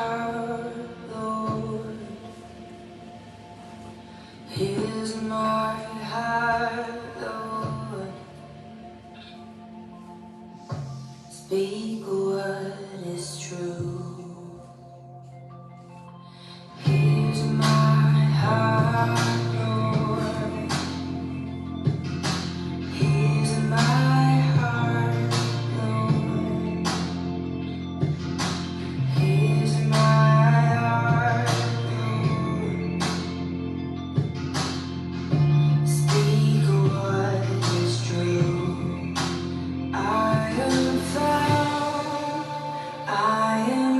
heart, Lord. Here's my heart, Lord. Speak what is true. Here's my heart, Lord. Here's my heart, Lord. Here's my heart, Lord. Speak what is true. I am found, I am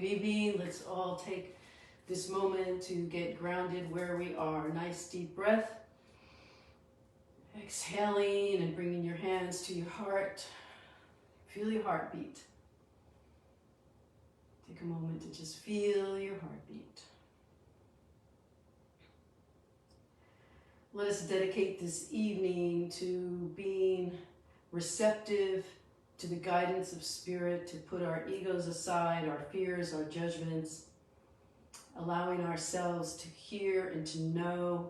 evening. Let's all take this moment to get grounded where we are. Nice deep breath. Exhaling and bringing your hands to your heart. Feel your heartbeat. Take a moment to just feel your heartbeat. Let us dedicate this evening to being receptive to the guidance of Spirit, to put our egos aside, our fears, our judgments, allowing ourselves to hear and to know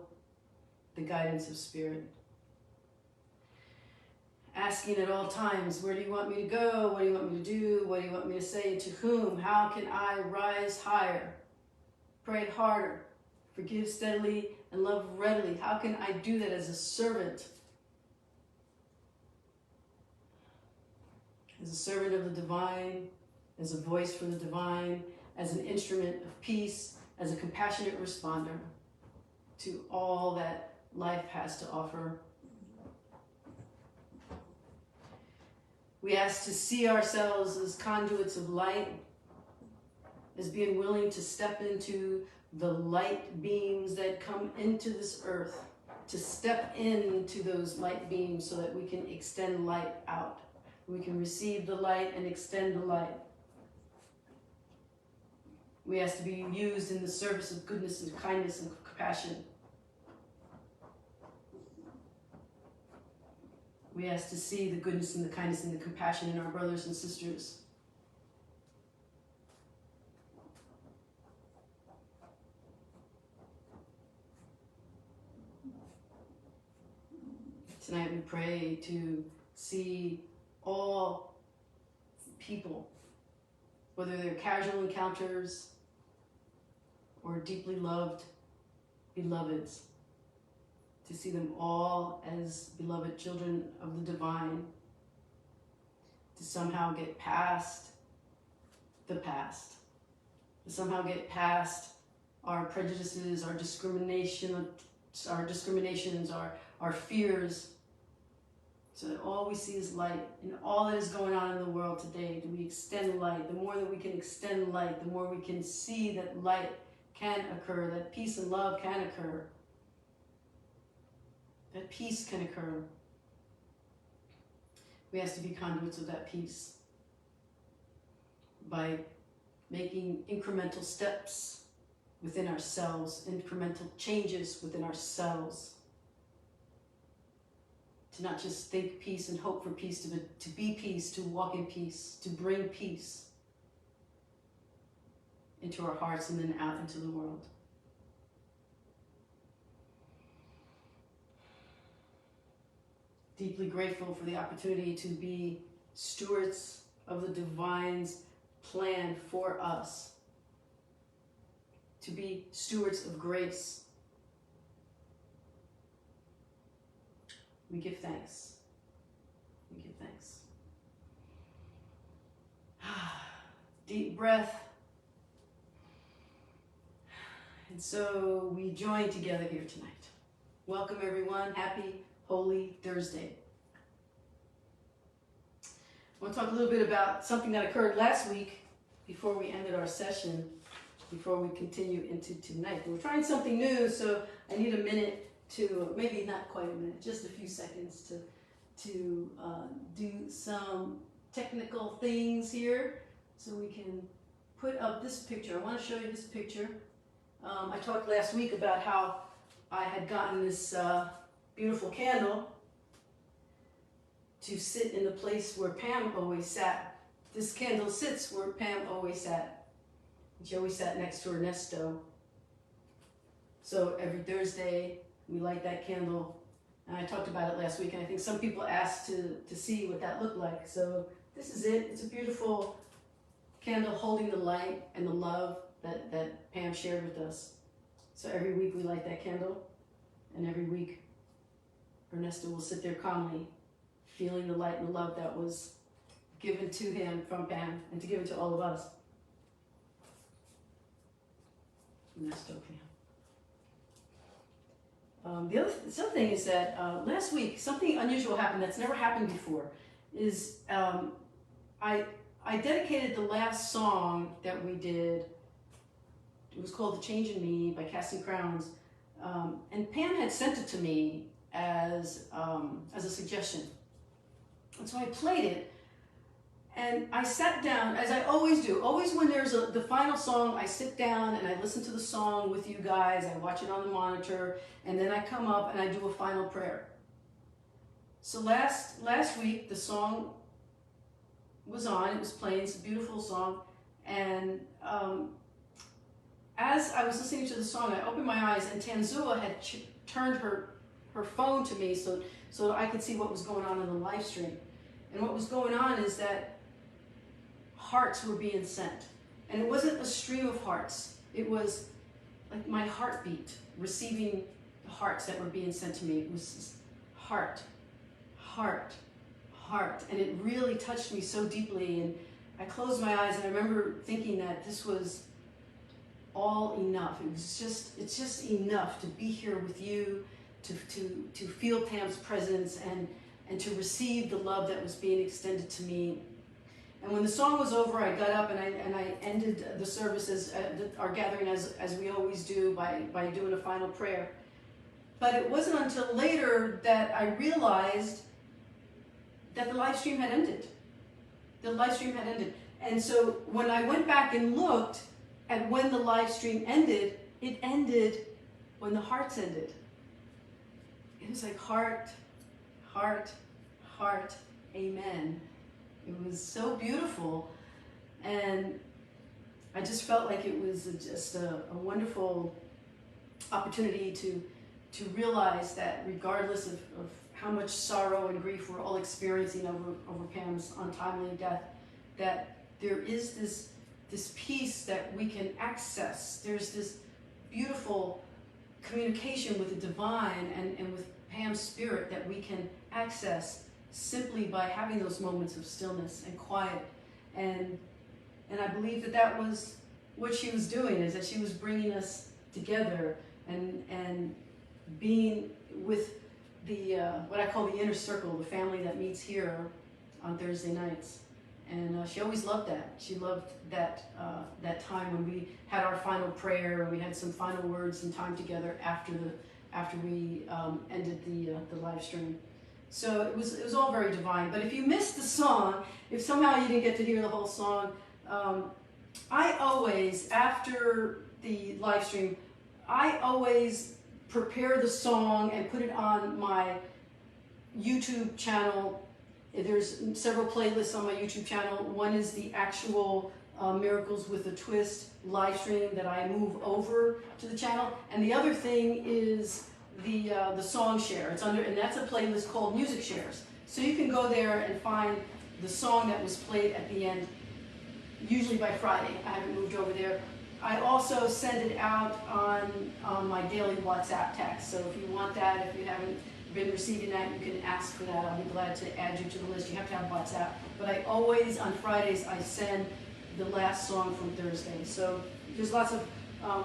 the guidance of Spirit. Asking at all times, where do you want me to go? What do you want me to do? What do you want me to say? To whom? How can I rise higher? Pray harder, forgive steadily, and love readily. How can I do that as a servant? As a servant of the divine, as a voice for the divine, as an instrument of peace, as a compassionate responder to all that life has to offer. We ask to see ourselves as conduits of light, as being willing to step into the light beams that come into this earth, to step into those light beams so that we can extend light out. We can receive the light and extend the light. We ask to be used in the service of goodness and kindness and compassion. We ask to see the goodness and the kindness and the compassion in our brothers and sisters. Tonight we pray to see all people, whether they're casual encounters or deeply loved beloveds, to see them all as beloved children of the divine, to somehow get past the past, to somehow get past our prejudices, our discriminations, our fears, so that all we see is light. In all that is going on in the world today, do we extend light? The more that we can extend light, the more we can see that light can occur, that peace and love can occur, that peace can occur. We ask to be conduits of that peace by making incremental steps within ourselves, incremental changes within ourselves, to not just think peace and hope for peace, to be peace, to walk in peace, to bring peace into our hearts and then out into the world. Deeply grateful for the opportunity to be stewards of the divine's plan for us, to be stewards of grace. We give thanks. We give thanks. Deep breath. And so we join together here tonight. Welcome everyone. Happy Holy Thursday. I want to talk a little bit about something that occurred last week before we ended our session, before we continue into tonight. We're trying something new, so I need a minute to, maybe not quite a minute, just a few seconds to do some technical things here so we can put up this picture. I want to show you this picture. I talked last week about how I had gotten this beautiful candle to sit in the place where Pam always sat. This candle sits where Pam always sat. She always sat next to Ernesto. So every Thursday we light that candle, and I talked about it last week, and I think some people asked to see what that looked like. So this is it. It's a beautiful candle holding the light and the love that Pam shared with us. So every week we light that candle, and every week Ernesto will sit there calmly, feeling the light and the love that was given to him from Pam, and to give it to all of us. Ernesto, Pam. The other thing is that last week something unusual happened that's never happened before. Is I I dedicated the last song that we did. It was called "The Change in Me" by Casting Crowns, and Pam had sent it to me as a suggestion, and so I played it. And I sat down, as I always do. Always when there's the final song, I sit down and I listen to the song with you guys. I watch it on the monitor, and then I come up and I do a final prayer. So last week, the song was on. It was playing. It's a beautiful song. And as I was listening to the song, I opened my eyes, and Tanzua had turned her phone to me so I could see what was going on in the live stream. And what was going on is that hearts were being sent. And it wasn't a stream of hearts. It was like my heartbeat receiving the hearts that were being sent to me. It was just heart, heart, heart. And it really touched me so deeply. And I closed my eyes and I remember thinking that this was all enough. It's just enough to be here with you, to feel Pam's presence and to receive the love that was being extended to me. And when the song was over, I got up and I ended the services, our gathering as we always do by doing a final prayer. But it wasn't until later that I realized that the live stream had ended. The live stream had ended. And so when I went back and looked at when the live stream ended, it ended when the hearts ended. It was like heart, heart, heart, amen. It was so beautiful, and I just felt like it was just a wonderful opportunity to realize that regardless of how much sorrow and grief we're all experiencing over Pam's untimely death, that there is this peace that we can access. There's this beautiful communication with the divine and with Pam's spirit that we can access simply by having those moments of stillness and quiet. And I believe that was what she was doing, is that she was bringing us together and being with the what I call the inner circle, the family that meets here on Thursday nights. And she always loved that. She loved that time when we had our final prayer and we had some final words and time together after we ended the live stream. So it was all very divine. But if you missed the song, if somehow you didn't get to hear the whole song, I always, after the live stream, I always prepare the song and put it on my YouTube channel. There's several playlists on my YouTube channel. One is the actual Miracles with a Twist live stream that I move over to the channel, and the other thing is the song share. It's under, and that's a playlist called Music Shares. So you can go there and find the song that was played at the end, usually by Friday. I haven't moved over there. I also send it out on my daily WhatsApp text. So if you want that, if you haven't been receiving that, you can ask for that. I'll be glad to add you to the list. You have to have WhatsApp. But I always, on Fridays, I send the last song from Thursday. So there's lots of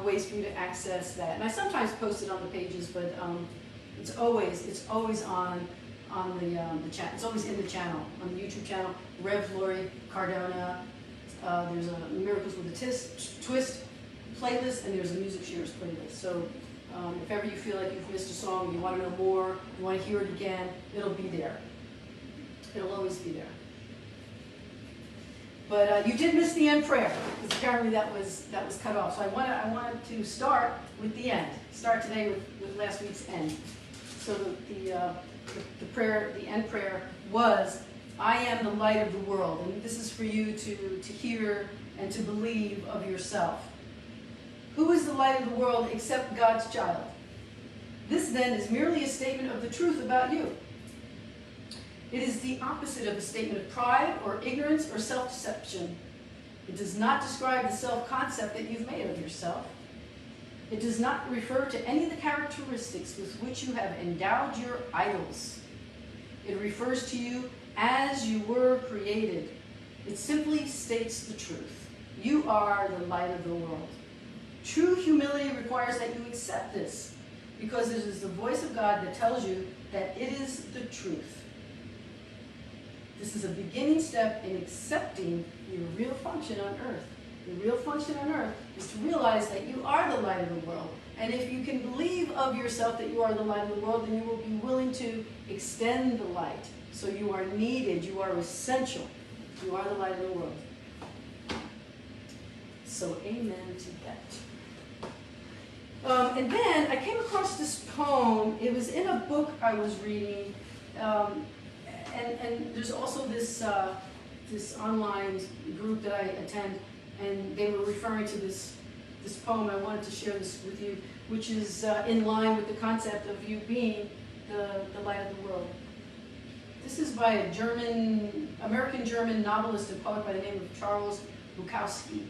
ways for you to access that. And I sometimes post it on the pages, but it's always on the chat. It's always in the channel, on the YouTube channel. Rev Lori Cardona. There's a Miracles with a Twist playlist, and there's a Music Shares playlist. So if ever you feel like you've missed a song, you want to know more, you want to hear it again, it'll be there. It'll always be there. But you did miss the end prayer, because apparently that was cut off. So I wanted to start with the end. Start today with last week's end. So the prayer, the end prayer was, "I am the light of the world," and this is for you to hear and to believe of yourself. Who is the light of the world except God's child? This then is merely a statement of the truth about you. It is the opposite of a statement of pride or ignorance or self-deception. It does not describe the self-concept that you've made of yourself. It does not refer to any of the characteristics with which you have endowed your idols. It refers to you as you were created. It simply states the truth. You are the light of the world. True humility requires that you accept this, because it is the voice of God that tells you that it is the truth. This is a beginning step in accepting your real function on earth. The real function on earth is to realize that you are the light of the world. And if you can believe of yourself that you are the light of the world, then you will be willing to extend the light. So you are needed, you are essential. You are the light of the world. So amen to that. And then I came across this poem. It was in a book I was reading. And there's also this online group that I attend, and they were referring to this poem. I wanted to share this with you, which is in line with the concept of you being the light of the world. This is by a American-German novelist and poet by the name of Charles Bukowski.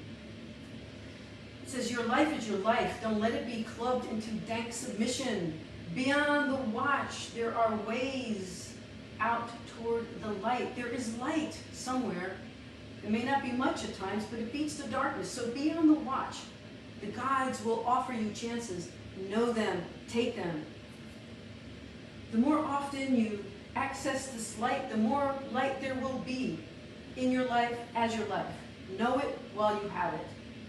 It says, "Your life is your life. Don't let it be clubbed into dank submission. Beyond the watch, there are ways out toward the light. There is light somewhere. It may not be much at times, but it beats the darkness. So be on the watch. The guides will offer you chances. Know them. Take them. The more often you access this light, the more light there will be in your life as your life. Know it while you have it.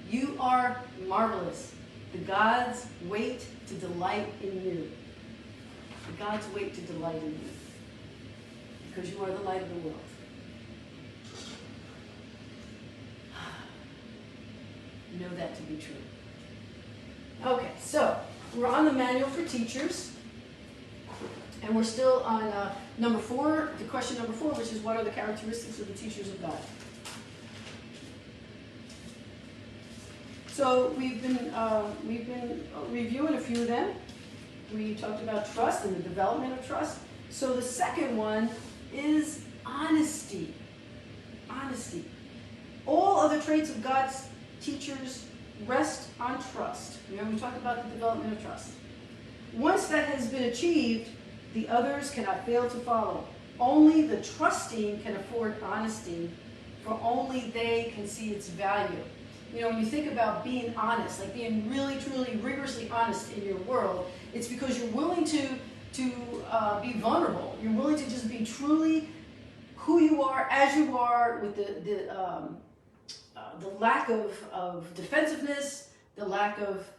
You are marvelous. The gods wait to delight in you. The gods wait to delight in you. Because you are the light of the world." Know that to be true. Okay, so we're on the manual for teachers. And we're still on number 4, the question number 4, which is what are the characteristics of the teachers of God? So we've been reviewing a few of them. We talked about trust and the development of trust. So the second one is honesty. Honesty. All other traits of God's teachers rest on trust. Remember, we talked about the development of trust. Once that has been achieved, the others cannot fail to follow. Only the trusting can afford honesty, for only they can see its value. You know, when you think about being honest, like being really, truly, rigorously honest in your world, it's because you're willing to be vulnerable. You're willing to just be truly who you are, as you are, with the lack of defensiveness, the lack of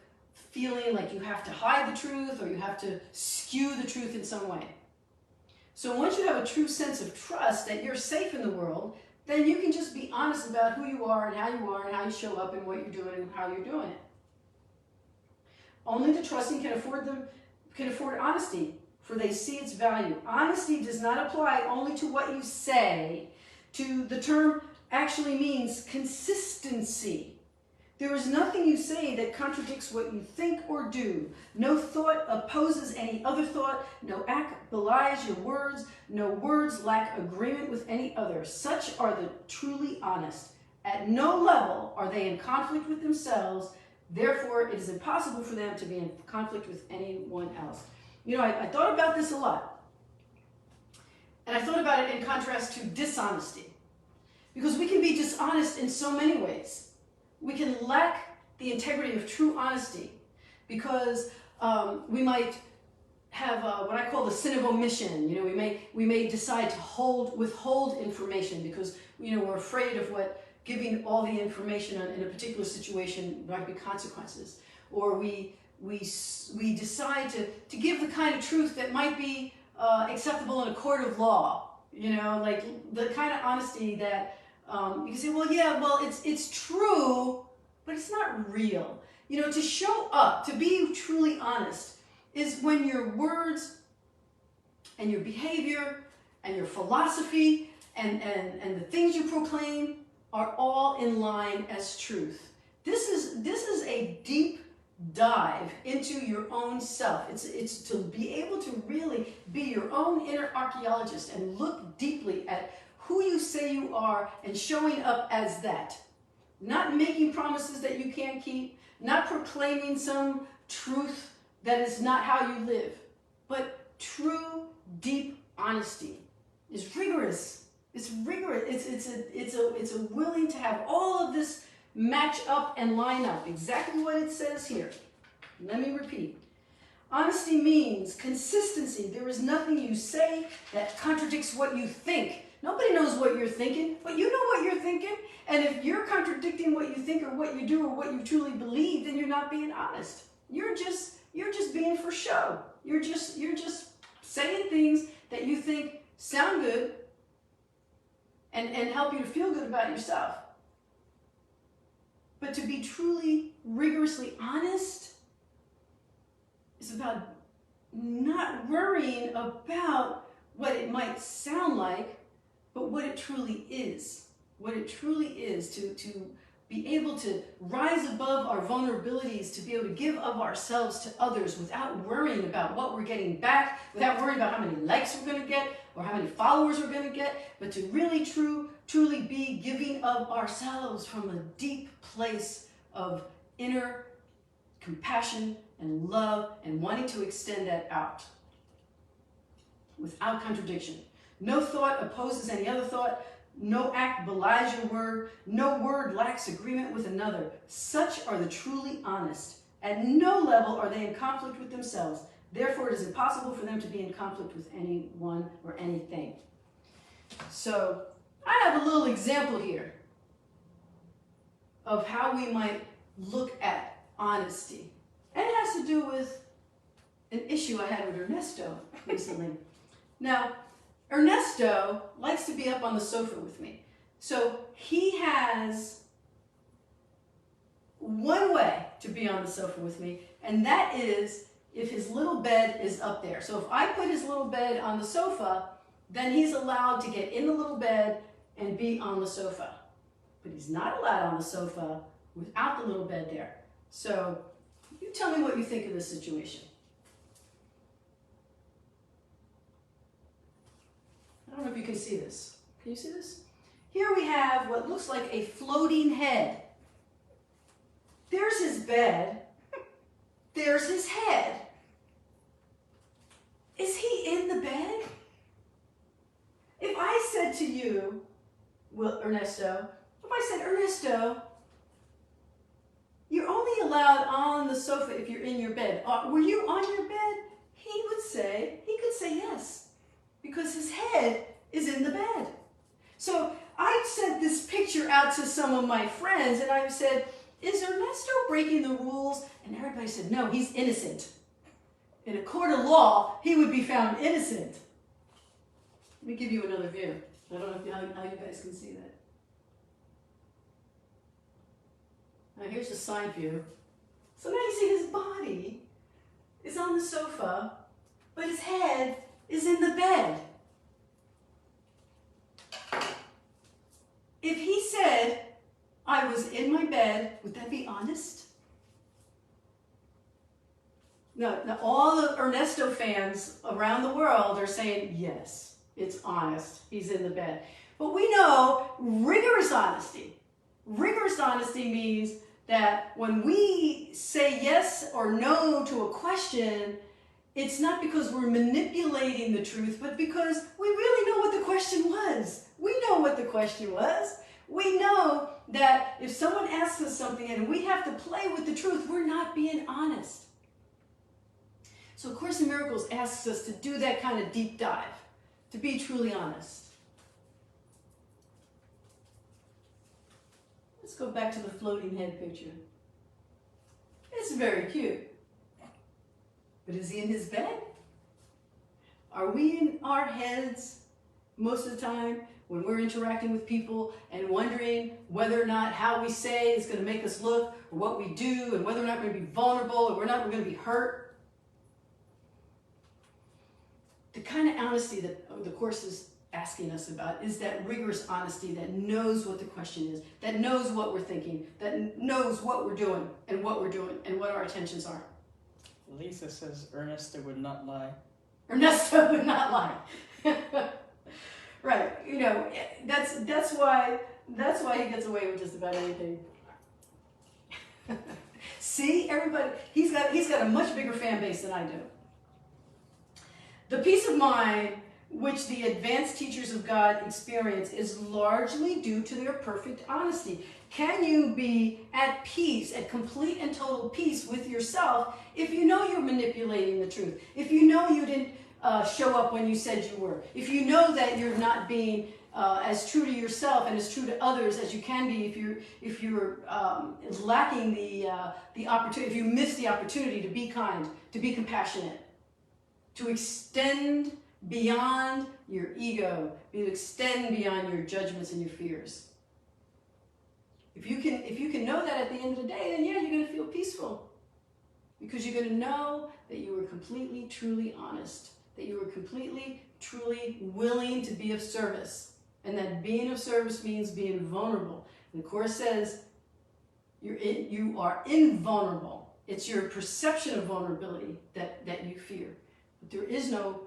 feeling like you have to hide the truth or you have to skew the truth in some way. So once you have a true sense of trust that you're safe in the world, then you can just be honest about who you are and how you show up and what you're doing and how you're doing it. Only the trusting can afford honesty, for they see its value. Honesty does not apply only to what you say. The term actually means consistency. There is nothing you say that contradicts what you think or do. No thought opposes any other thought. No act belies your words. No words lack agreement with any other. Such are the truly honest. At no level are they in conflict with themselves. Therefore, it is impossible for them to be in conflict with anyone else. You know, I thought about this a lot. And I thought about it in contrast to dishonesty. Because we can be dishonest in so many ways. We can lack the integrity of true honesty because we might have what I call the sin of omission. You know, we may decide to withhold information because we're afraid of what giving all the information in a particular situation might be consequences, or we decide to give the kind of truth that might be acceptable in a court of law. You know, like the kind of honesty that. You can say, it's true, but it's not real. You know, to show up, to be truly honest, is when your words and your behavior and your philosophy and the things you proclaim are all in line as truth. This is a deep dive into your own self. It's to be able to really be your own inner archaeologist and look deeply at who you say you are and showing up as that. Not making promises that you can't keep, not proclaiming some truth that is not how you live, but true, deep honesty is rigorous. It's rigorous. It's a willing to have all of this match up and line up. Exactly what it says here. Let me repeat. Honesty means consistency. There is nothing you say that contradicts what you think. Nobody knows what you're thinking, but you know what you're thinking. And if you're contradicting what you think or what you do or what you truly believe, then you're not being honest. You're just being for show. You're just saying things that you think sound good and help you to feel good about yourself. But to be truly, rigorously honest is about not worrying about what it might sound like, but what it truly is. What it truly is to be able to rise above our vulnerabilities, to be able to give of ourselves to others without worrying about what we're getting back, without worrying about how many likes we're going to get or how many followers we're going to get, but to really truly be giving of ourselves from a deep place of inner compassion and love and wanting to extend that out without contradiction. No thought opposes any other thought. No act belies your word. No word lacks agreement with another. Such are the truly honest. At no level are they in conflict with themselves. Therefore, it is impossible for them to be in conflict with anyone or anything. So, I have a little example here of how we might look at honesty. And it has to do with an issue I had with Ernesto recently. Now, Ernesto likes to be up on the sofa with me. So he has one way to be on the sofa with me, and that is if his little bed is up there. So if I put his little bed on the sofa, then he's allowed to get in the little bed and be on the sofa. But he's not allowed on the sofa without the little bed there. So you tell me what you think of this situation. I don't know if you can see this. Can you see this? Here we have what looks like a floating head. There's his bed. There's his head. Is he in the bed? If I said to you, well, Ernesto, if I said, Ernesto, you're only allowed on the sofa if you're in your bed. Were you on your bed? He could say yes, because his head is in the bed. So I sent this picture out to some of my friends, and I said, is Ernesto breaking the rules? And everybody said, no, he's innocent. In a court of law, he would be found innocent. Let me give you another view. I don't know how you guys can see that. Now here's the side view. So now you see his body is on the sofa, but his head is in the bed. If he said, I was in my bed, would that be honest? No, all the Ernesto fans around the world are saying, yes, it's honest. He's in the bed. But we know rigorous honesty. Rigorous honesty means that when we say yes or no to a question, it's not because we're manipulating the truth, but because we really know what the question was. We know what the question was. We know that if someone asks us something and we have to play with the truth, we're not being honest. So A Course in Miracles asks us to do that kind of deep dive, to be truly honest. Let's go back to the floating head picture. It's very cute. But is he in his bed? Are we in our heads most of the time when we're interacting with people and wondering whether or not how we say is going to make us look, or what we do, and whether or not we're going to be vulnerable, or whether or not we're going to be hurt? The kind of honesty that the Course is asking us about is that rigorous honesty that knows what the question is, that knows what we're thinking, that knows what we're doing and what our intentions are. Lisa says Ernesto would not lie. Ernesto would not lie. Right. You know, that's why he gets away with just about anything. See, everybody, he's got a much bigger fan base than I do. The peace of mind which the advanced teachers of God experience is largely due to their perfect honesty. Can you be at peace, at complete and total peace with yourself, if you know you're manipulating the truth? If you know you didn't show up when you said you were? If you know that you're not being as true to yourself and as true to others as you can be if you're lacking the opportunity, if you miss the opportunity to be kind, to be compassionate, to extend beyond your ego, to extend beyond your judgments and your fears. If you can know that at the end of the day, then yeah, you're going to feel peaceful. Because you're going to know that you were completely, truly honest. That you were completely, truly willing to be of service. And that being of service means being vulnerable. And the Course says you are invulnerable. It's your perception of vulnerability that you fear. But there is no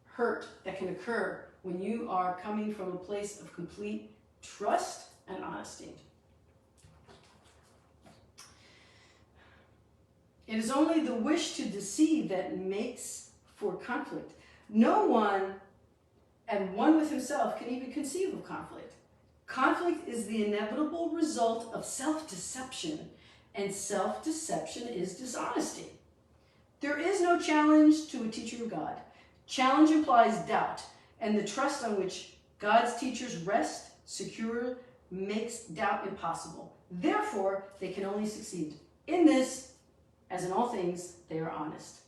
hurt that can occur when you are coming from a place of complete trust and honesty. It is only the wish to deceive that makes for conflict. No one at one with himself can even conceive of conflict. Conflict is the inevitable result of self-deception, and self-deception is dishonesty. There is no challenge to a teacher of God. Challenge implies doubt, and the trust on which God's teachers rest secure makes doubt impossible. Therefore, they can only succeed. In this, as in all things, they are honest.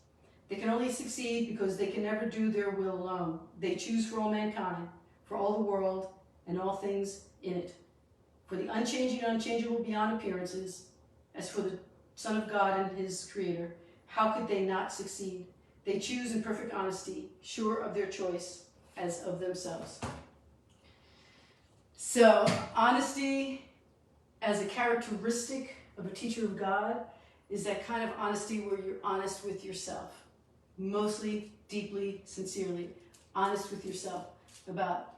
They can only succeed because they can never do their will alone. They choose for all mankind, for all the world, and all things in it. For the unchanging and unchangeable beyond appearances, as for the Son of God and his Creator, how could they not succeed? They choose in perfect honesty, sure of their choice as of themselves. So, honesty as a characteristic of a teacher of God is that kind of honesty where you're honest with yourself. Mostly, deeply, sincerely. Honest with yourself about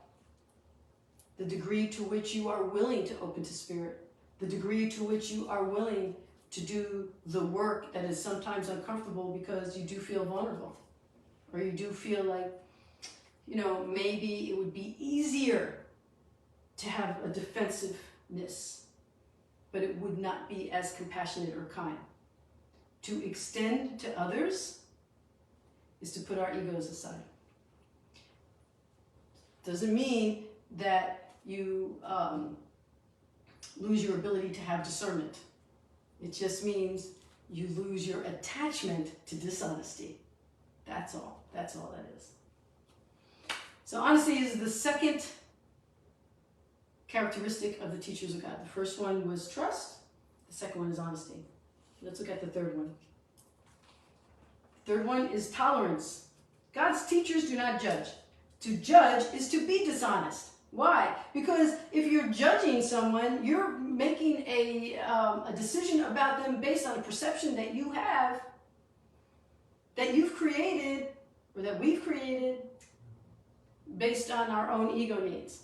the degree to which you are willing to open to Spirit. The degree to which you are willing to do the work that is sometimes uncomfortable because you do feel vulnerable. Or you do feel like, maybe it would be easier to have a defensiveness, but it would not be as compassionate or kind. To extend to others is to put our egos aside. Doesn't mean that you lose your ability to have discernment. It just means you lose your attachment to dishonesty. That's all. That's all that is. So honesty is the second characteristic of the teachers of God. The first one was trust. The second one is honesty. Let's look at the third one. The third one is tolerance. God's teachers do not judge. To judge is to be dishonest. Why? Because if you're judging someone, you're making a decision about them based on a perception that you have, that you've created, or that we've created, based on our own ego needs.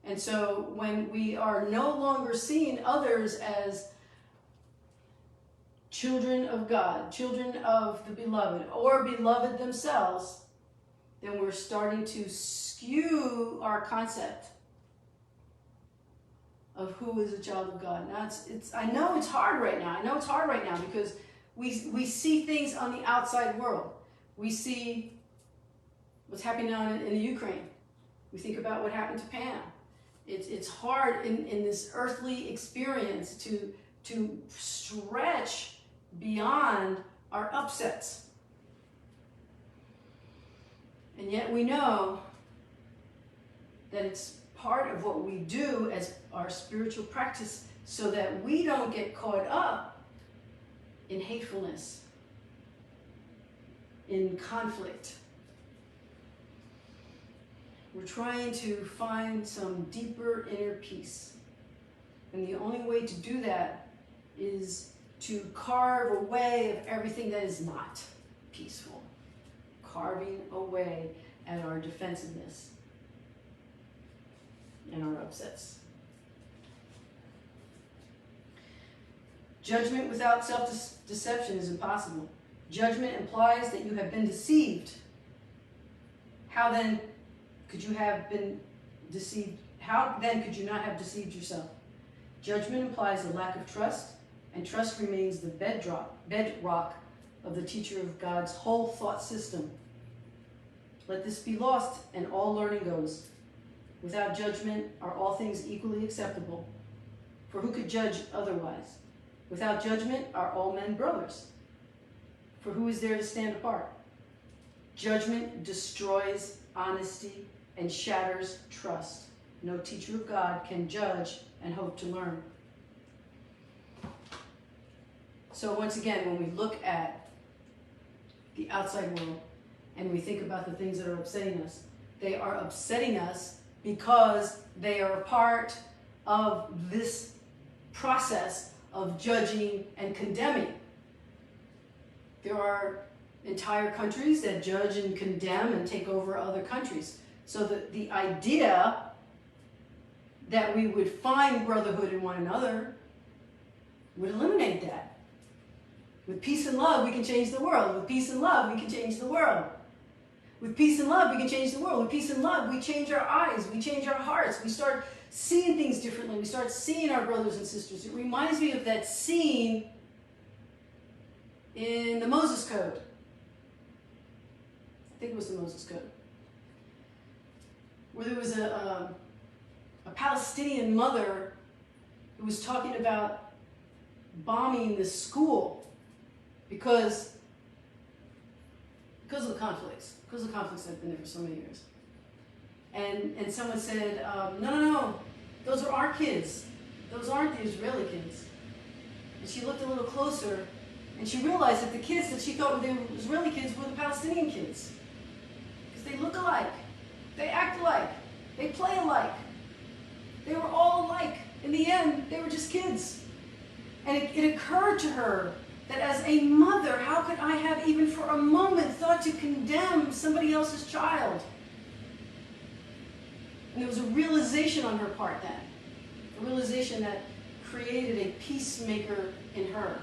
And so when we are no longer seeing others as children of God, children of the beloved, or beloved themselves, then we're starting to skew our concept of who is a child of God. Now I know it's hard right now. I know it's hard right now because we see things on the outside world. We see what's happening now in the Ukraine. We think about what happened to Pam. It's hard in this earthly experience to stretch beyond our upsets. And yet we know that it's part of what we do as our spiritual practice so that we don't get caught up in hatefulness, in conflict. We're trying to find some deeper inner peace. And the only way to do that is to carve away of everything that is not peaceful. Carving away at our defensiveness and our upsets. Judgment without self-deception is impossible. Judgment implies that you have been deceived. How then could you have been deceived? How then could you not have deceived yourself? Judgment implies a lack of trust, and trust remains the bedrock of the teacher of God's whole thought system. Let this be lost, and all learning goes. Without judgment are all things equally acceptable. For who could judge otherwise? Without judgment are all men brothers. For who is there to stand apart? Judgment destroys honesty and shatters trust. No teacher of God can judge and hope to learn. So once again, when we look at the outside world and we think about the things that are upsetting us, they are upsetting us because they are a part of this process of judging and condemning. There are entire countries that judge and condemn and take over other countries. So the idea that we would find brotherhood in one another would eliminate that. With peace and love, we can change the world. With peace and love, we can change the world. With peace and love, we can change the world. With peace and love, we change our eyes, we change our hearts, we start seeing things differently, we start seeing our brothers and sisters. It reminds me of that scene in the Moses Code. I think it was the Moses Code, where there was a Palestinian mother who was talking about bombing the school because of the conflicts that have been there for so many years. And someone said, no, those are our kids. Those aren't the Israeli kids. And she looked a little closer and she realized that the kids that she thought were the Israeli kids were the Palestinian kids. Because they look alike, they act alike, they play alike. They were all alike. In the end, they were just kids. And it occurred to her that as a mother, how could I have even for a moment thought to condemn somebody else's child? And there was a realization on her part then. A realization that created a peacemaker in her.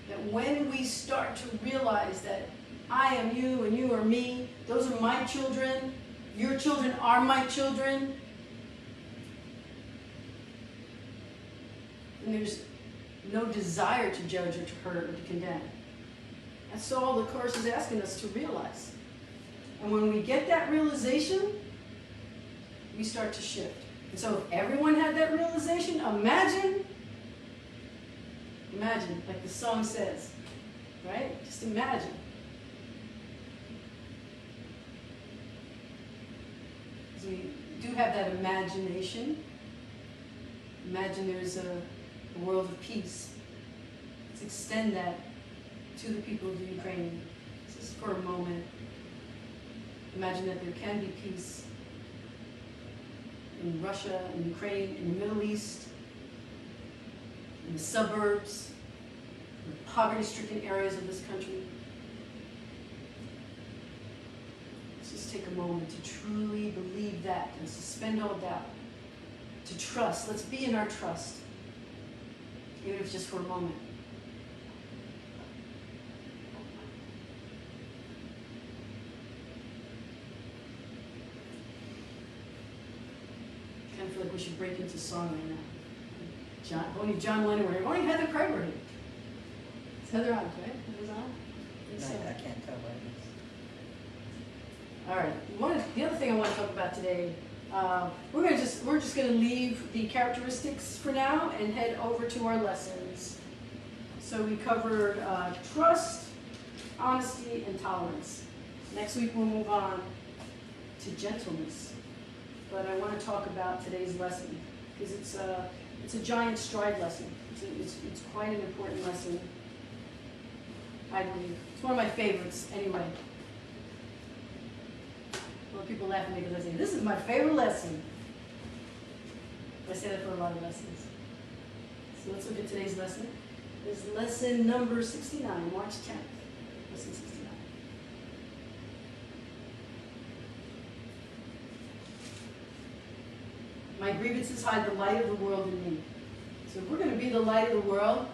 That when we start to realize that I am you and you are me, those are my children, your children are my children, and there's no desire to judge or to hurt or to condemn. That's all the Course is asking us to realize. And when we get that realization, we start to shift. And so if everyone had that realization, imagine, like the song says, right? Just imagine. Because we do have that imagination. Imagine there's a world of peace. Let's extend that to the people of the Ukraine. Just for a moment. Imagine that there can be peace in Russia, in Ukraine, in the Middle East, in the suburbs, in the poverty-stricken areas of this country. Let's just take a moment to truly believe that and suspend all doubt. To trust. Let's be in our trust. Even if it's just for a moment. I kind of feel like we should break into song right now. Only John Lennon were here. Only Heather Craig were here. It's Heather on, right? Heather's on? I can't tell by this. All right. The other thing I want to talk about today, we're just going to leave the characteristics for now and head over to our lessons. So we covered trust, honesty, and tolerance. Next week we'll move on to gentleness. But I want to talk about today's lesson because it's a giant stride lesson. It's quite an important lesson, I believe. It's one of my favorites anyway. Well, people laugh at me because I say, this is my favorite lesson. I say that for a lot of lessons. So let's look at today's lesson. This is lesson number 69, March 10th. Lesson 69. My grievances hide the light of the world in me. So if we're going to be the light of the world,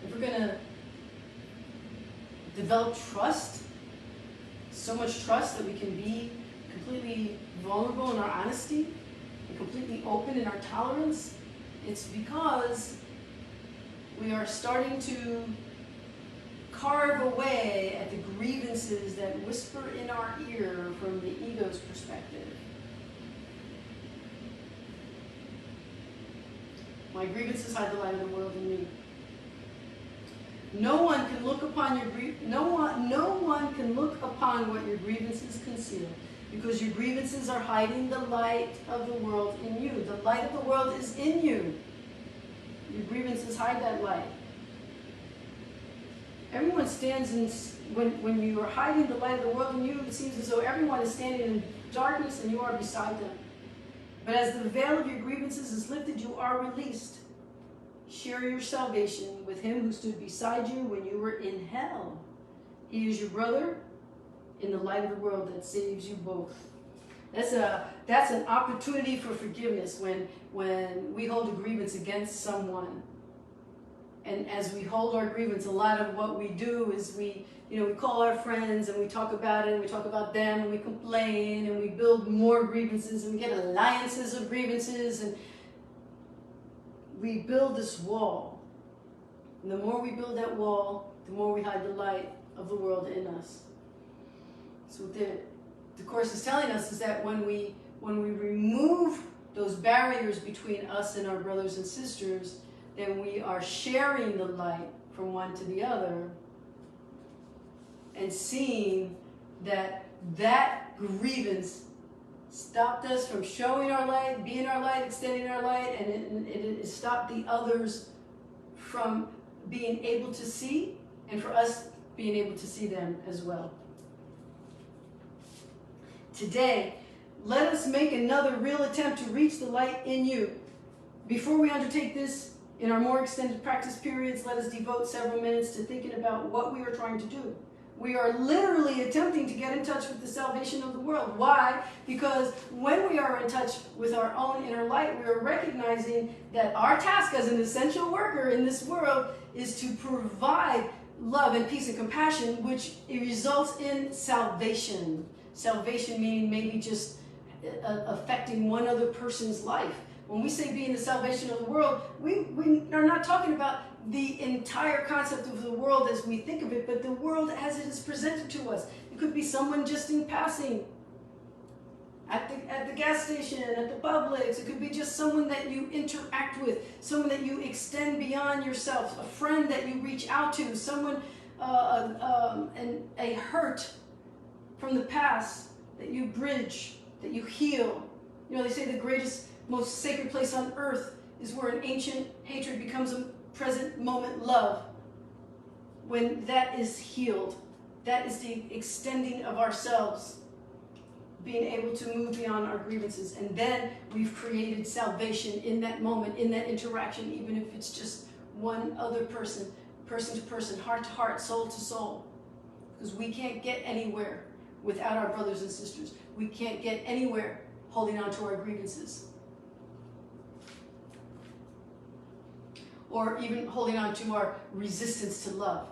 if we're going to develop trust, so much trust that we can be completely vulnerable in our honesty and completely open in our tolerance, it's because we are starting to carve away at the grievances that whisper in our ear from the ego's perspective. My grievances hide the light of the world in me. No one can look upon no one can look upon what your grievances conceal, because your grievances are hiding the light of the world in you. The light of the world is in you. Your grievances hide that light. Everyone stands in, when you are hiding the light of the world in you, it seems as though everyone is standing in darkness and you are beside them. But as the veil of your grievances is lifted, you are released. Share your salvation with him who stood beside you when you were in hell. He is your brother in the light of the world that saves you both. That's an opportunity for forgiveness when we hold a grievance against someone. And as we hold our grievance, a lot of what we do is we call our friends and we talk about it and we talk about them and we complain and we build more grievances and we get alliances of grievances and we build this wall. And the more we build that wall, the more we hide the light of the world in us. So what the Course is telling us is that when we remove those barriers between us and our brothers and sisters, then we are sharing the light from one to the other and seeing that grievance stopped us from showing our light, being our light, extending our light, and it stopped the others from being able to see, and for us being able to see them as well. Today, let us make another real attempt to reach the light in you. Before we undertake this in our more extended practice periods, let us devote several minutes to thinking about what we are trying to do. We are literally attempting to get in touch with the salvation of the world. Why? Because when we are in touch with our own inner light, we are recognizing that our task as an essential worker in this world is to provide love and peace and compassion, which results in salvation. Salvation meaning maybe just affecting one other person's life. When we say being the salvation of the world, we are not talking about the entire concept of the world as we think of it, but the world as it is presented to us. It could be someone just in passing at the gas station, at the Publix. It could be just someone that you interact with, someone that you extend beyond yourself, a friend that you reach out to, someone, a hurt from the past that you bridge, that you heal. You know, they say the greatest, most sacred place on earth is where an ancient hatred becomes a present moment love. When that is healed, that is the extending of ourselves, being able to move beyond our grievances. And then we've created salvation in that moment, in that interaction, even if it's just one other person, person to person, heart to heart, soul to soul. Because we can't get anywhere without our brothers and sisters. We can't get anywhere holding on to our grievances. Or even holding on to our resistance to love.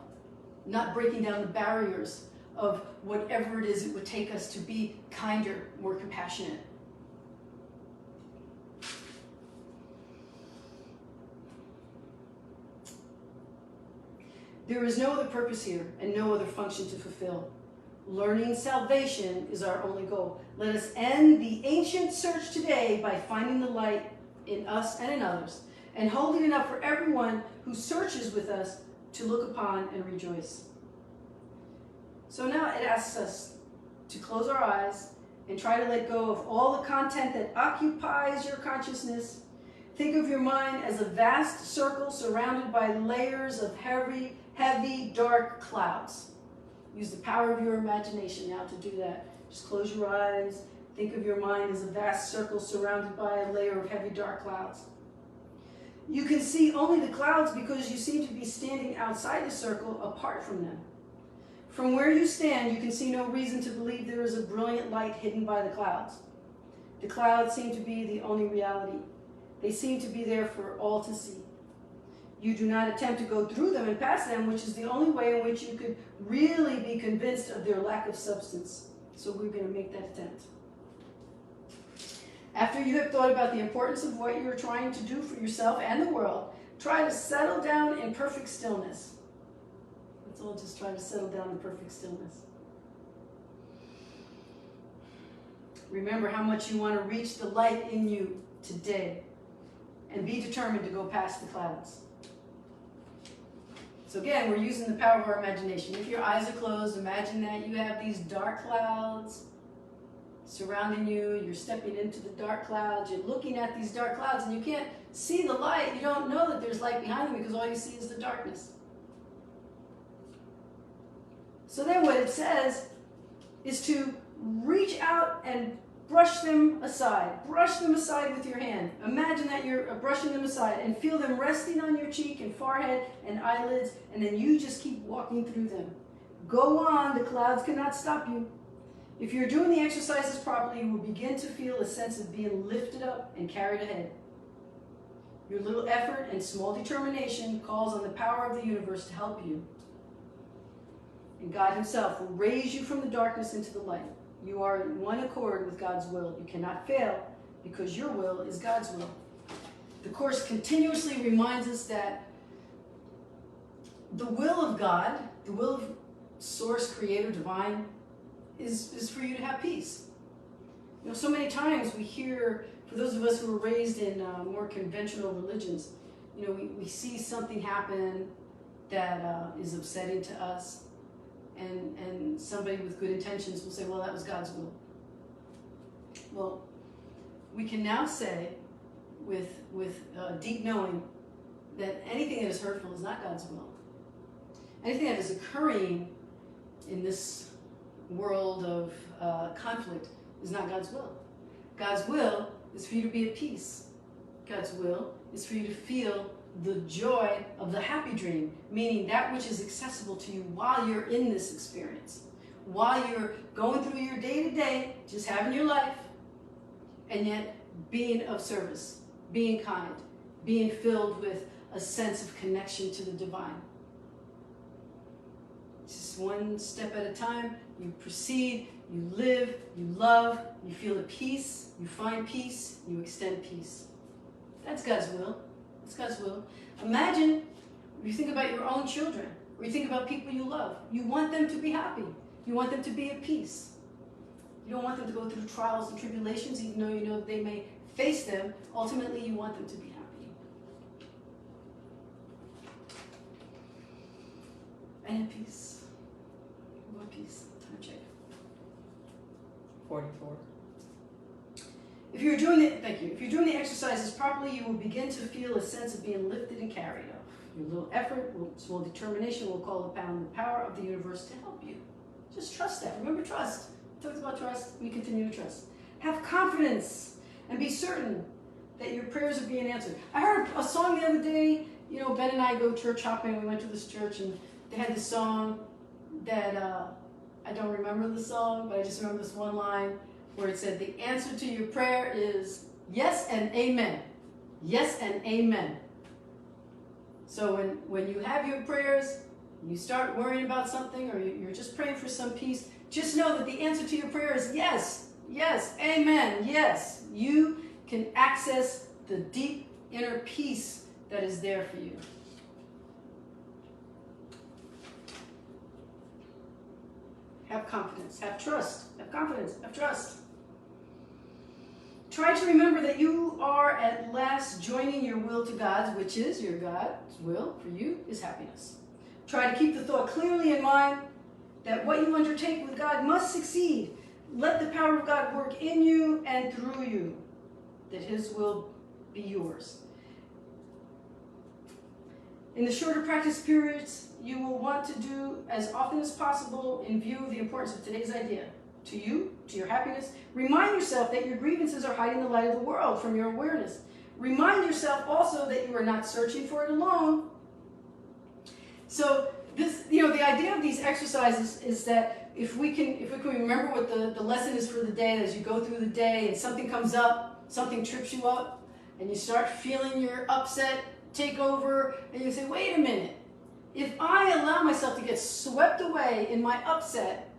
Not breaking down the barriers of whatever it is it would take us to be kinder, more compassionate. There is no other purpose here and no other function to fulfill. Learning salvation is our only goal. Let us end the ancient search today by finding the light in us and in others, and holding it up for everyone who searches with us to look upon and rejoice. So now it asks us to close our eyes and try to let go of all the content that occupies your consciousness. Think of your mind as a vast circle surrounded by layers of heavy, dark clouds. Use the power of your imagination now to do that. Just close your eyes. Think of your mind as a vast circle surrounded by a layer of heavy, dark clouds. You can see only the clouds because you seem to be standing outside the circle, apart from them. From where you stand, you can see no reason to believe there is a brilliant light hidden by the clouds. The clouds seem to be the only reality. They seem to be there for all to see. You do not attempt to go through them and past them, which is the only way in which you could really be convinced of their lack of substance. So we're going to make that attempt. After you have thought about the importance of what you are trying to do for yourself and the world, try to settle down in perfect stillness. Let's all just try to settle down in perfect stillness. Remember how much you want to reach the light in you today. and be determined to go past the clouds. So again, we're using the power of our imagination. If your eyes are closed, imagine that you have these dark clouds surrounding you. You're stepping into the dark clouds. You're looking at these dark clouds, and you can't see the light. You don't know that there's light behind them because all you see is the darkness. So then what it says is to reach out and brush them aside. Brush them aside with your hand. Imagine that you're brushing them aside and feel them resting on your cheek and forehead and eyelids, and then you just keep walking through them. Go on, the clouds cannot stop you. If you're doing the exercises properly, you will begin to feel a sense of being lifted up and carried ahead. Your little effort and small determination calls on the power of the universe to help you. And God himself will raise you from the darkness into the light. You are in one accord with God's will. You cannot fail because your will is God's will. The Course continuously reminds us that the will of God, the will of Source, Creator, Divine, is for you to have peace. You know, so many times we hear, for those of us who were raised in more conventional religions, you know, we see something happen that is upsetting to us, and somebody with good intentions will say, well, that was God's will. Well, we can now say with deep knowing that anything that is hurtful is not God's will. Anything that is occurring in this world of conflict is not God's will. God's will is for you to be at peace. God's will is for you to feel the joy of the happy dream, meaning that which is accessible to you while you're in this experience, while you're going through your day-to-day, just having your life, and yet being of service, being kind, being filled with a sense of connection to the divine. Just one step at a time, you proceed, you live, you love, you feel at peace, you find peace, you extend peace. That's God's will. That's God's will. Imagine, if you think about your own children, or you think about people you love, you want them to be happy. You want them to be at peace. You don't want them to go through trials and tribulations, even though you know they may face them. Ultimately, you want them to be happy. And at peace. You want peace. Time check. 44. If you're doing the exercises properly, you will begin to feel a sense of being lifted and carried up. Your little effort, small determination will call upon the power of the universe to help you. Just trust that. Remember, trust. We talked about trust. We continue to trust. Have confidence and be certain that your prayers are being answered. I heard a song the other day. You know, Ben and I go church hopping. We went to this church and they had this song that I don't remember the song, but I just remember this one line where it said, the answer to your prayer is yes and amen. Yes and amen. So when you have your prayers, you start worrying about something, or you're just praying for some peace, just know that the answer to your prayer is yes, yes, amen, yes. You can access the deep inner peace that is there for you. Have confidence, have trust, have confidence, have trust. Try to remember that you are at last joining your will to God's, which is your God's will for you is happiness. Try to keep the thought clearly in mind that what you undertake with God must succeed. Let the power of God work in you and through you, that his will be yours. In the shorter practice periods, you will want to do as often as possible in view of the importance of today's idea. To you, to your happiness, remind yourself that your grievances are hiding the light of the world from your awareness. Remind yourself also that you are not searching for it alone. So this, you know, the idea of these exercises is that if we can remember what the lesson is for the day, as you go through the day and something comes up, something trips you up, and you start feeling your upset take over, and you say, wait a minute, if I allow myself to get swept away in my upset,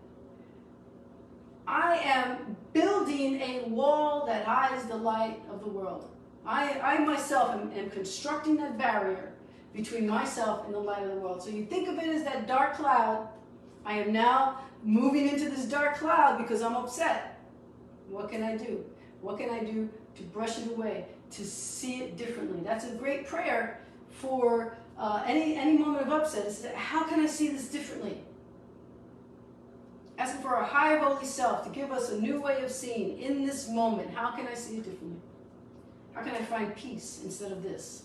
I am building a wall that hides the light of the world. I myself am constructing that barrier between myself and the light of the world. So you think of it as that dark cloud. I am now moving into this dark cloud because I'm upset. What can I do? What can I do to brush it away, to see it differently. That's a great prayer for any moment of upset. Is that, how can I see this differently? Asking for our higher holy self to give us a new way of seeing in this moment. How can I see it differently? How can I find peace instead of this?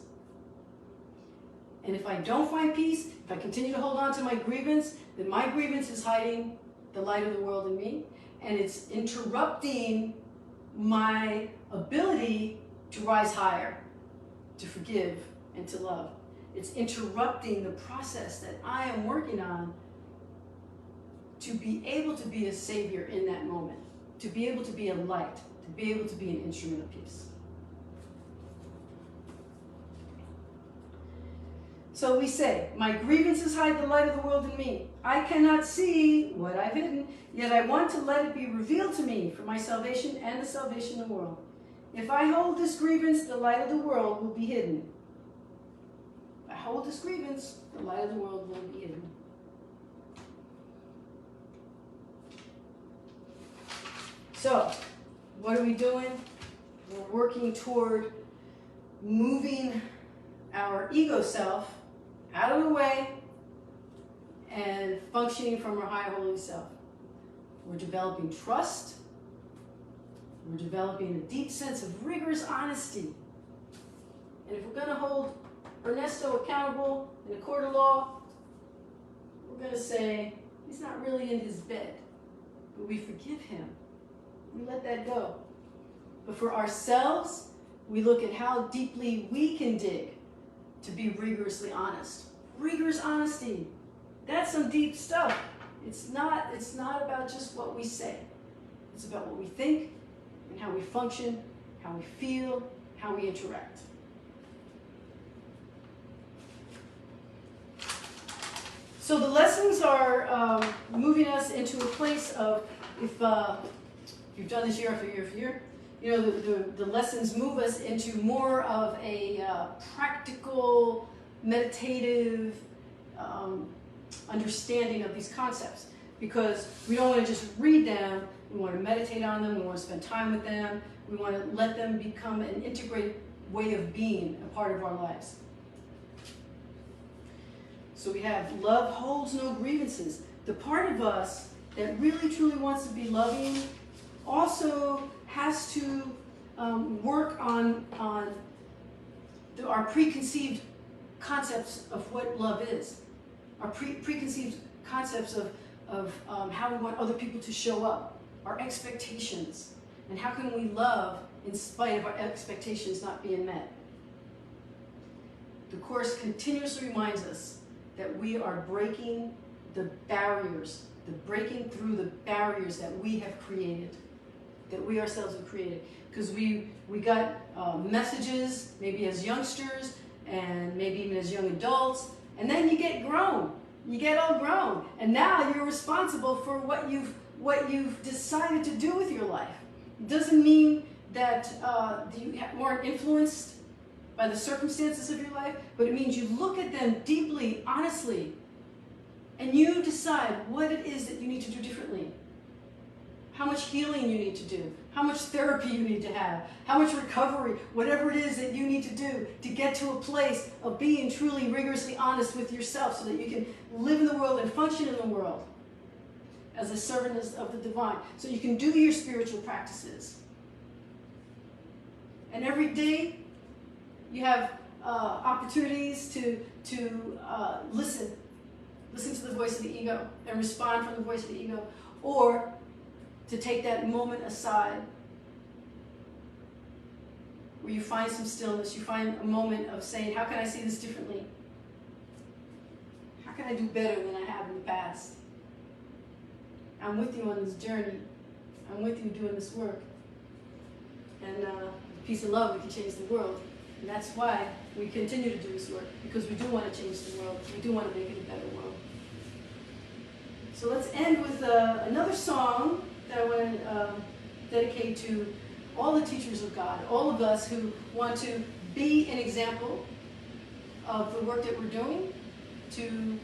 And if I don't find peace, if I continue to hold on to my grievance, then my grievance is hiding the light of the world in me, and it's interrupting my ability to rise higher, to forgive, and to love. It's interrupting the process that I am working on to be able to be a savior in that moment, to be able to be a light, to be able to be an instrument of peace. So we say, my grievances hide the light of the world in me. I cannot see what I've hidden, yet I want to let it be revealed to me for my salvation and the salvation of the world. If I hold this grievance, the light of the world will be hidden. If I hold this grievance, the light of the world will be hidden. So, what are we doing? We're working toward moving our ego self out of the way and functioning from our higher holy self. We're developing trust. We're developing a deep sense of rigorous honesty. And if we're going to hold Ernesto accountable in a court of law, we're going to say, he's not really in his bed, but we forgive him. We let that go. But for ourselves, we look at how deeply we can dig to be rigorously honest. Rigorous honesty. That's some deep stuff. It's not about just what we say. It's about what we think and how we function, how we feel, how we interact. So the lessons are moving us into a place of, if you've done this year after year after year, you know, the lessons move us into more of a practical, meditative understanding of these concepts. Because we don't want to just read them, we want to meditate on them, we want to spend time with them, we want to let them become an integrated way of being, a part of our lives. So we have love holds no grievances. The part of us that really truly wants to be loving also has to work on our preconceived concepts of what love is, our preconceived concepts of how we want other people to show up, our expectations, and how can we love in spite of our expectations not being met. The Course continuously reminds us that we are breaking the barriers, breaking through the barriers that we have created, that we ourselves have created. Because we got messages, maybe as youngsters, and maybe even as young adults, and then you get grown. You get all grown, and now you're responsible for what you've decided to do with your life. It doesn't mean that you weren't influenced by the circumstances of your life, but it means you look at them deeply, honestly, and you decide what it is that you need to do differently. How much healing you need to do, how much therapy you need to have, how much recovery, whatever it is that you need to do to get to a place of being truly rigorously honest with yourself so that you can live in the world and function in the world as a servant of the divine, so you can do your spiritual practices. And every day you have opportunities to listen to the voice of the ego and respond from the voice of the ego, or to take that moment aside where you find some stillness, you find a moment of saying, how can I see this differently? How can I do better than I have in the past? I'm with you on this journey. I'm with you doing this work. And with peace and love, we can change the world. And that's why we continue to do this work, because we do want to change the world. We do want to make it a better world. So let's end with another song that I want to dedicate to all the teachers of God, all of us who want to be an example of the work that we're doing, to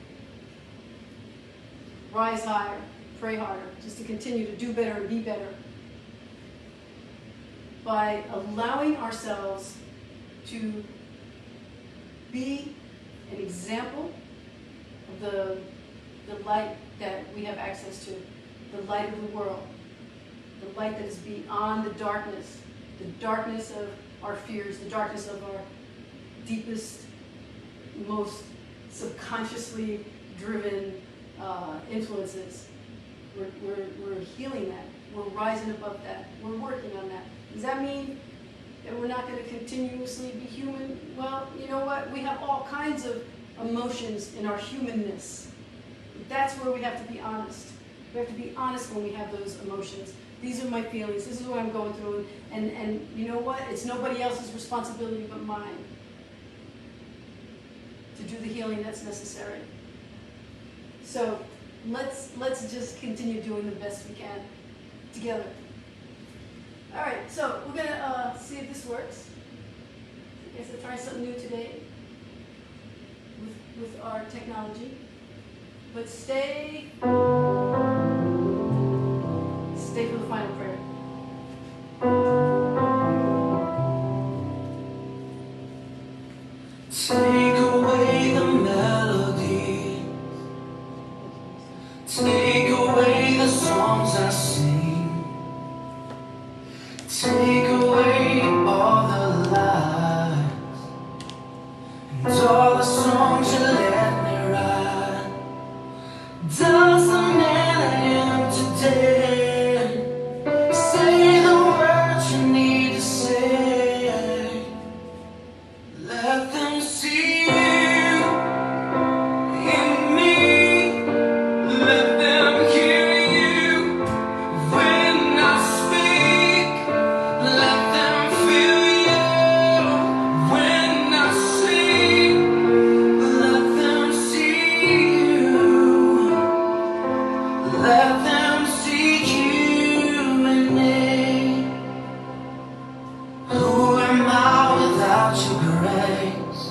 rise higher, pray harder, just to continue to do better and be better, by allowing ourselves to be an example of the light that we have access to, the light of the world, the light that is beyond the darkness of our fears, the darkness of our deepest, most subconsciously driven influences. We're healing that. We're rising above that. We're working on that. Does that mean that we're not going to continuously be human? Well, you know what? We have all kinds of emotions in our humanness. That's where we have to be honest. We have to be honest when we have those emotions. These are my feelings. This is what I'm going through. And you know what? It's nobody else's responsibility but mine to do the healing that's necessary. So let's just continue doing the best we can together. All right, so we're gonna see if this works. I guess I'll try something new today with our technology. But stay for the final prayer. Take away the melody, take away the songs I sing, take away all the lies and all the songs you let me write. Doesn't mean I am today. Say the words you need to say. Let them see you in me. Let them hear you when I speak. Let them feel you when I sing. Let them see you. Let them see you in me. Who am I without your grace?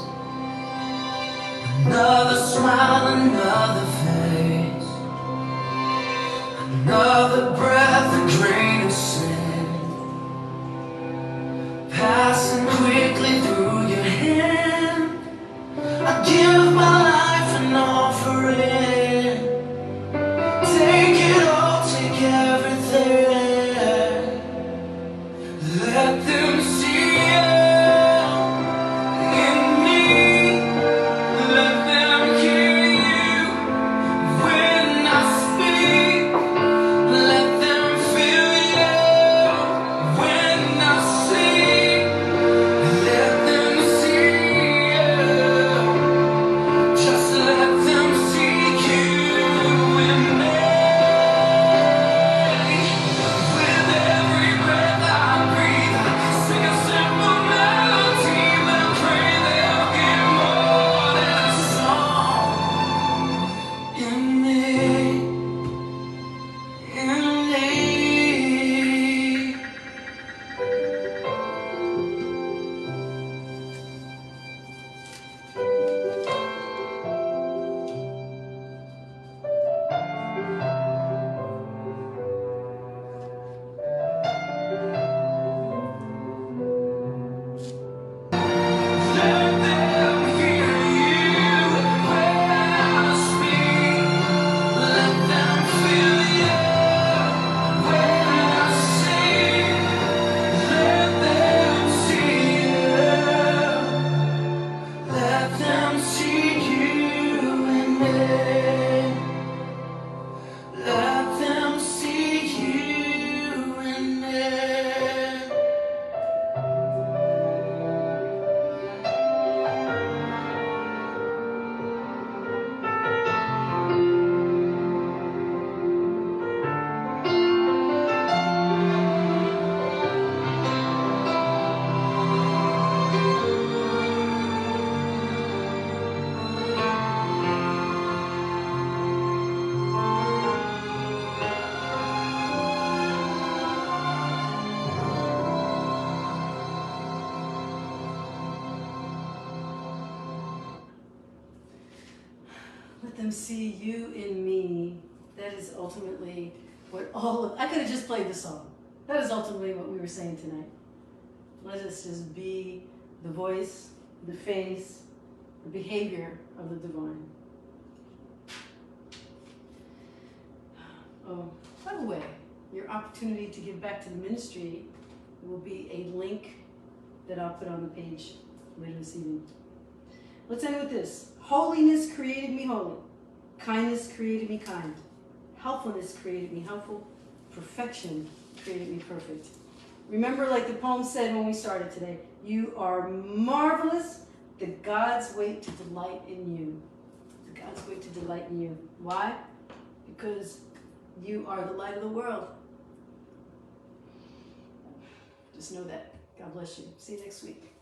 Another smile, another face, another breath, a grain of sand, passing quickly through your hand. I give my life and offer it. Take it all, take everything. Let them see you in me. Let them hear you when I speak. Let them feel you when I sing. Let them see you. Just let them see you in me. With every breath I breathe, I sing a simple melody and pray they'll get more than a song in me, in me. Let them hear you when I speak. Let them feel you when I sing. Let them see you. Let them see you in me. Let them see you in me. Let them see you in me. That is ultimately what all of, I could have just played the song. That is ultimately what we were saying tonight. Let us just be the voice, the face, the behavior of the divine. Oh, by the way, your opportunity to give back to the ministry will be a link that I'll put on the page later this evening. Let's end with this. Holiness created me holy. Kindness created me kind. Helpfulness created me helpful. Perfection created me perfect. Remember, like the poem said when we started today, you are marvelous. The gods wait to delight in you. The gods wait to delight in you. Why? Because you are the light of the world. Just know that. God bless you. See you next week.